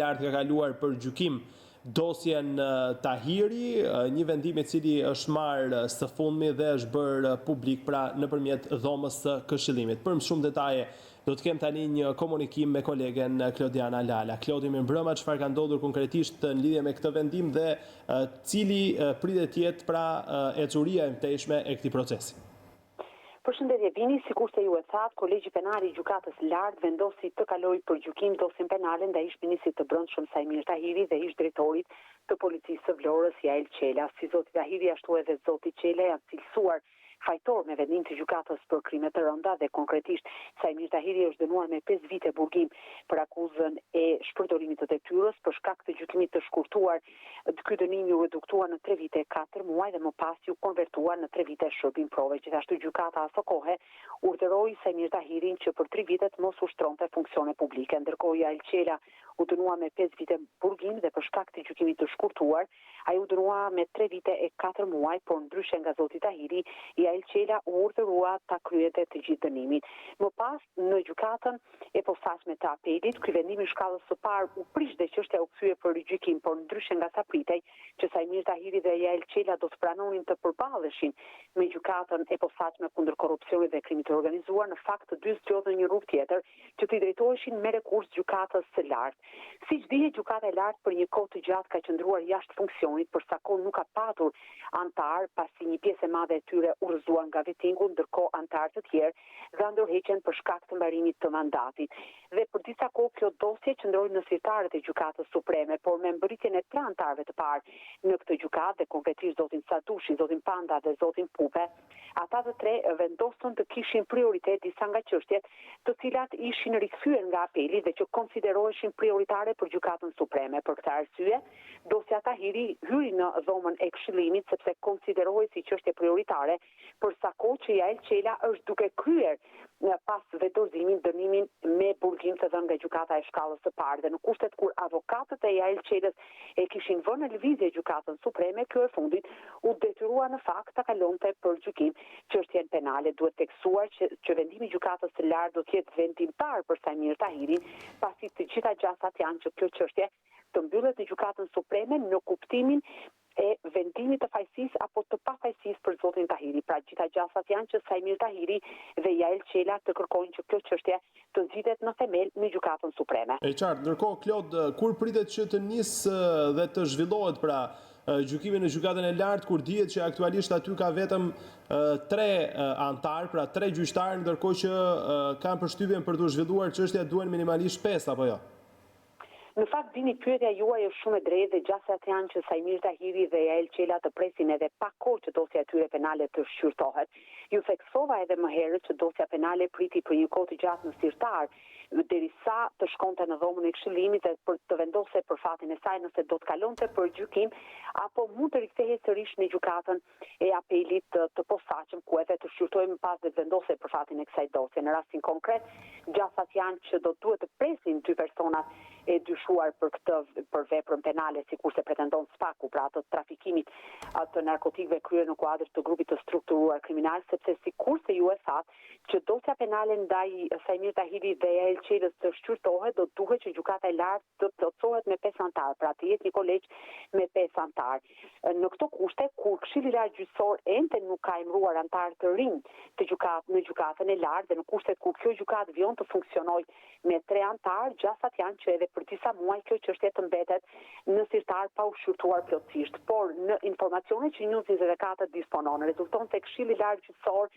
lartë ka kaluar për gjykim dosjen Tahiri, një vendim I cili është marrë së fundmi dhe është bërë publik pra nëpërmjet dhomës së Këshillimit. Për më shumë detaje do të kem tani një komunikim me kolegen Klodiana Lala. Klodi, mirëmbrëma, çfarë ka ndodhur konkretisht në lidhje me këtë vendim dhe cili pritet të jetë pra ecuria e mtejshme e këtij procesi? Përshëndetje Vini, sikur se ju e thatë, Kolegji Penal I Gjykatës Lartë vendosi të kalojë për gjykim dosjen penale ndaj ish-ministrit të Brendshëm Sajmir Tahiri dhe ish-drejtorit të policisë së Vlorës Jael Qela. Si zoti Tahiri ashtu edhe zoti Qela janë cilësuar fajtor me vendim të gjykatës për krime të rënda dhe konkretisht Sajmir Tahiri është dënuar me 5 vite burgim për akuzën e shpërdorimit të detyrës për shkak të gjykimit të shkurtuar. Ky dënim ju reduktuar në 3 vite e 4 muaj dhe më pas ju konvertuar në 3 vite shërbim prove. Gjithashtu gjykata asë kohe urdhëroi Sajmir Tahirin që për 3 vitet mos ushtronte funksione publike, ndërkohë Jael Qela u dënua me 5 vite burgim dhe për shkak të gjykimit të shkurtuar, ai u dënua me 3 vite e 4 muaj, por ndryshe nga zoti Tahiri, Jael Qela u urdhërua ta kryente të gjithë dënimin. Më pas në gjykatën e posaçme të apelit, ky vendim I shkallës së parë u prish dhe çështja u kthye për rigjykim, por ndryshe nga sa pritej që Sajmir Tahiri dhe Jael Qela do të pranonin të përballeshin me gjykatën e posaçme kundër korrupsionit dhe krimit të organizuar, në fakt të dy zgjodhen një rrugë tjetër që të drejtoheshin me rekurs gjykatës së lartë. Siç dihet, gjykata e lartë për një kohë të gjatë ka qëndruar jashtë funksionit për sa kohë nuk ka patur antar, pasi një pjesë e madhe e tyre u rrëzuan nga vetingu, ndërkohë antarë të tjerë dha ndërheqen për shkak të mbarimit të mandatit. Dhe për disa kohë kjo dosje qëndroi në sirtarët e gjykatës supreme, por me mbërritjen e 3 antarëve të parë në këtë gjykatë, dhe konkretisht zotin Sadushi, zotin Panda dhe zotin Pupe, ata të 3 vendosën të kishin prioritet disa nga çështjet të cilat ishin rikthyer nga apeli dhe që konsideroheshin prioritare për gjykatën supreme. Për këtë arsye, dosja Tahiri hyri në dhomën e Këshillimit sepse konsiderohej si çështje prioritare, për sa kohë që Jael Qela është duke kryer pas vetodorëzimin dënimin me burgim të dhënë nga gjykata e shkallës së parë, dhe në kushtet kur avokatët e Jael Qelës e kishin vënë në lëvizje gjykatën supreme, kjo e fundit u detyrua në fakt ta kalonte për gjykim çështjen penale. Duhet teksuar që vendimi I gjykatës së lartë do të jetë vendimtar për Sajmir Tahirin, pasi të gjitha gjasat janë që kjo çështje të mbyllet në gjykatën supreme në kuptimin e vendimit të fajësisë apo të pafajësisë për zotin Tahiri. Pra gjitha gjasat janë që Sajmir Tahiri dhe Jael Qela të kërkojnë që kjo çështje të zgjidhet në themel në gjykatën supreme. E qartë, ndërkohë Klod, kur pritet që të nisë dhe të zhvillohet pra gjykimi në gjykatën e lartë, kur dihet që aktualisht aty ka vetëm 3 antar, pra 3 gjyqtarë, ndërkohë që kanë përshtypjen për të zhvilluar çështja duhen minimalisht 5 apo jo? Në fakt, Vini, pyetja juaj është shumë e drejtë dhe gjasat janë që Sajmir Tahiri dhe Jael Qela të presin edhe pa kohë që dosja e tyre penale të shqyrtohet. Ju theksova edhe më herët që dosja penale priti për një kohë të gjatë në sirtar, derisa të shkonte në dhomën e Këshillimit dhe për të vendose për fatin e saj nëse do të kalonte për gjykim apo mund të rikthehej sërish në gjykatën e apelit të posaçëm, ku edhe të shqyrtojmë pas dhe të vendose për fatin e kësaj dosje. Në rastin konkret, gjasat janë që do duhet të presin 2 personat e dyshuar për veprën penale, sikurse pretendon SPAK-u, pra atë trafikimit të narkotikëve kryer në kuadër të grupit të strukturuar kriminal, sepse sikurse ju e thatë që dosja penale ndaj Sajmir Tahiri dhe Jael Qelës të shqyrtohet, do duhet që gjykata e lartë të plotësohet me 5 antar, pra të jetë një kolegj me 5 antar. Në këto kushte, kur Këshilli I Lartë Gjyqësor ende nuk ka emëruar antar të rinj të në gjykatën e lartë, dhe në kushtet kur kjo gjykatë vjen të funksionojë me 3 antar, gjasat janë që edhe për disa muaj kjo çështje të mbetet në sirtar pa u shqyrtuar plotësisht. Por në informacionet që News 24 disponon, rezulton se Këshilli I Lartë Gjyqësor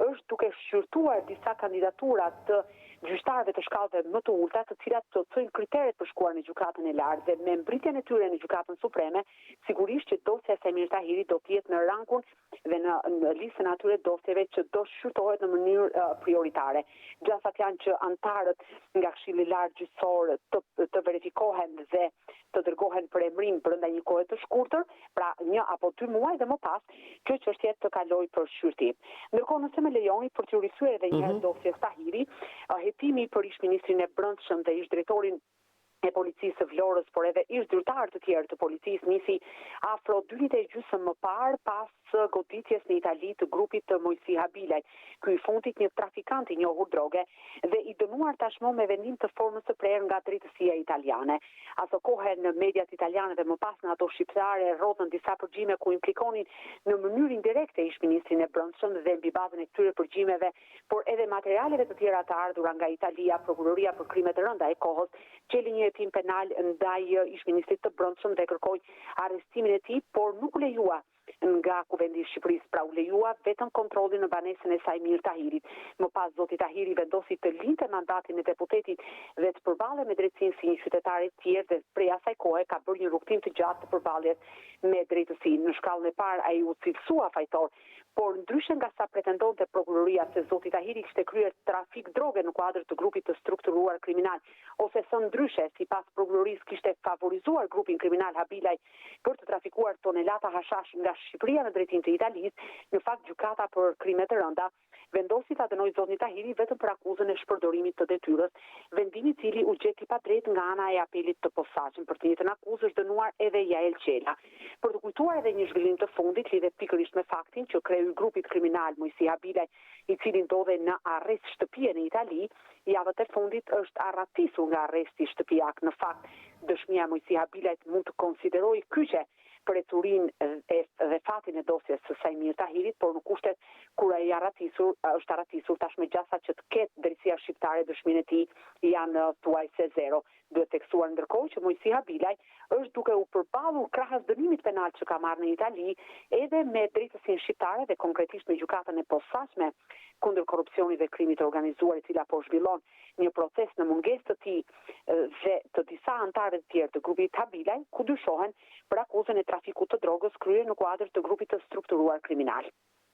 është duke shqyrtuar disa kandidatura të gjyqtarëve të shkallëve më të ulta, të cilat plotësojnë kriteret për shkuar në gjykatën e lartë, dhe me mbritjen e tyre në gjykatën supreme, sigurisht që dosja e Sajmir Tahiri do të jetë në rangun dhe në listën atyre dosjeve që do shqyrtohet në mënyrë prioritare. Gjasat janë që antarët nga Këshilli I Lartë Gjyqësor të verifikohen dhe të dërgohen për emrim brenda një kohe të shkurtër, pra 1 apo 2 muaj, dhe më pas kjo çështje të kalojë për shqyrtim. Ndërkohë, nëse më lejoni, për të rikthyer edhe një herë dosjes Tahiri, hetimi për ish-ministrin e Brendshëm dhe ish-drejtorin e policisë së Vlorës, por edhe ish-zyrtar të tjerë të policisë nisi afro 2 vite e gjysmë më parë pas së goditjes në Itali të grupit të Mojsi Habilaj, ky i fundit një trafikant i njohur droge dhe i dënuar tashmë me vendim të formës së prerë nga drejtësia italiane. Ato kohë në mediat italiane dhe më pas në ato shqiptare rrodhën disa përgjime ku implikonin në mënyrë indirekte ish-ministrin e Brendshëm dhe mbi bazën e këtyre përgjimeve, por edhe materialeve të tjera të ardhura nga Italia, prokuroria për krime të rënda e kohës çeli një hetim penal ndaj ish-ministrit të Brendshëm dhe kërkoi arrestimin e tij, por nuk u lejua nga Kuvendi i Shqipërisë, pra u lejua vetëm kontrollin në banesën e Sajmir Tahirit. Më pas zoti Tahiri vendosi të linte mandatin e deputetit dhe të përballej me drejtsinë si një qytetar i tjerë dhe prej asaj kohe ka bërë një rrugtim të gjatë të përballjes me drejtësinë. Në shkallën e parë ai u cilësua fajtor, por ndryshe nga sa pretendonte prokuroria se zoti Tahiri kishte kryer trafik droge në kuadër të grupit të strukturuar kriminal, ose së ndryshe, sipas prokurorisë kishte favorizuar grupin kriminal Habilaj për të trafikuar tonelata hashash nga Shqipëria në drejtim të Italisë, në fakt gjykata për krime të rënda vendosi ta dënoi zotin Tahiri vetëm për akuzën e shpërdorimit të detyrës, vendimi i cili u gjeti padrejt nga ana e apelit të posaçëm. Për të njëjtën akuzë është dënuar edhe Jael Qela. Për të kujtuar edhe një zhvillim të fundit lidhet pikërisht me faktin që kreu i grupit kriminal Mojsi Habilaj, i cili ndodhej në arrest shtëpie në Itali, javët e fundit është arratisur nga arresti shtëpiak. Në fakt, dëshmia e Mojsi Habilajt mund të konsiderojë kyçe për ecurinë dhe fatin e dosjes së Sajmir Tahirit, por në kushtet kur ai është arratisur tashmë gjasa që të ketë drejtësia shqiptare dëshminë e tij janë thuajse zero. Duhet tekstuar ndërkohë që Mojsi Habilaj është duke u përballur krahas dënimit penal që ka marrë në Itali edhe me drejtësinë shqiptare dhe konkretisht me gjykatën e posaçme kundër korrupsionit dhe krimit të organizuar, e cila po zhvillon një proces në mungesë të tij dhe të disa anëtarëve të tjerë të grupit Habilaj, ku dyshohen për akuzën e trafikut të drogës kryer në kuadër të grupit të strukturuar kriminal.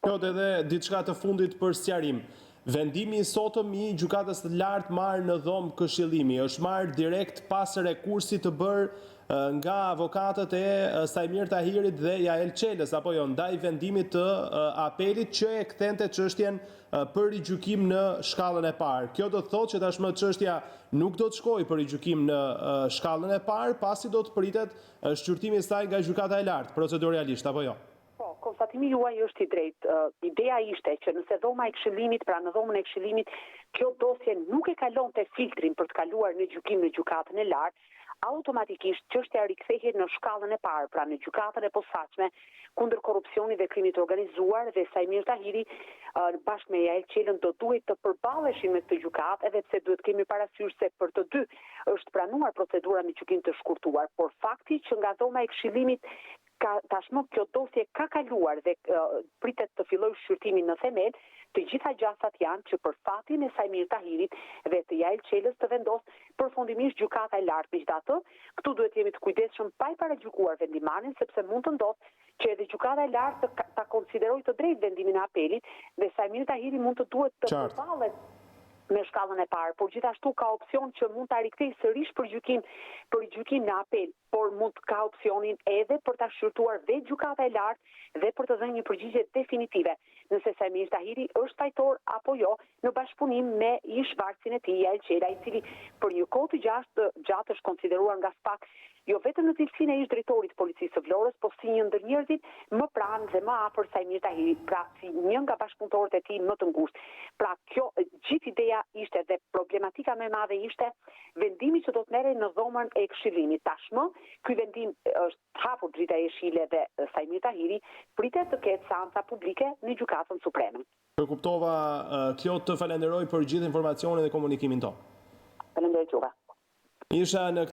Plot edhe diçka të fundit për sqarim. Vendimi i sotëm i gjykatës së lartë marrë në dhomë Këshillimi është marrë direkt pas rekursit të bërë nga avokatët e Sajmir Tahirit dhe Jael Qelës, apo jo, ndaj vendimit të apelit që e kthente çështjen për rigjykim në shkallën e parë. Kjo do të thotë që tashmë çështja nuk do të shkojë për rigjykim në shkallën e parë, pasi do të pritet shqyrtimi i saj nga gjykata e lartë, proceduralisht, apo jo? Konstatimi juaj është i drejtë. Ideja ishte që nëse dhoma e Këshillimit, pra në dhomën e Këshillimit, kjo dosje nuk e kalonte filtrin për të kaluar në gjykim në gjykatën e lartë, automatikisht çështja rikthehet në shkallën e parë, pra në gjykatën e posaçme kundër korrupsionit dhe krimit të organizuar, dhe Sajmir Tahiri bashkë me Jael Qelën do duhet të përballeshin me këtë gjykatë, edhe pse duhet kemi parasysh se për të dy është pranuar procedura me gjykim të shkurtuar, por fakti që nga dhoma e Këshillimit tashmë kjo dosje ka kaluar dhe pritet të fillojë shqyrtimin në themel, të gjitha gjasat janë që për fatin e Sajmir Tahirit dhe të Jael Qelës të vendos përfundimisht gjykata e lartë. Megjithatë, këtu duhet jemi të kujdesshëm pa i paragjykuar vendimarrjen, sepse mund të ndodhë që edhe gjykata e lartë ta konsiderojë të drejtë vendimin e apelit dhe Sajmir Tahiri mund të duhet të përballet me shkallën e parë, por gjithashtu ka opsion që mund ta rikthejë sërish për gjykim në apel, por mund ka opsionin edhe për ta shqyrtuar vetë gjykata e lartë dhe për të dhënë një përgjigje definitive nëse Sajmir Tahiri është fajtor apo jo, në bashkëpunim me ish-varësin e tij Jael Qela, i cili për një kohë të gjatë është konsideruar nga SPAK jo vetëm në cilësinë e ish-drejtorit të policisë së Vlorës, por si një ndër njerëzit më pranë dhe më afër Sajmir Tahirit, pra si një nga bashkëpunëtorët e tij më të ngushtë. Pra kjo gjithë ideja ishte dhe problematika më e madhe ishte vendimi që do të merrej në dhomën e Këshillimit. Tashmë ky vendim është hapur drita e jeshile dhe Sajmir Tahiri pritet të ketë seanca publike në gjykatën supreme. Kuptova, Klot, të falenderoj për gjithë informacionin dhe komunikimin tonë. Falenderoj juve. Isha në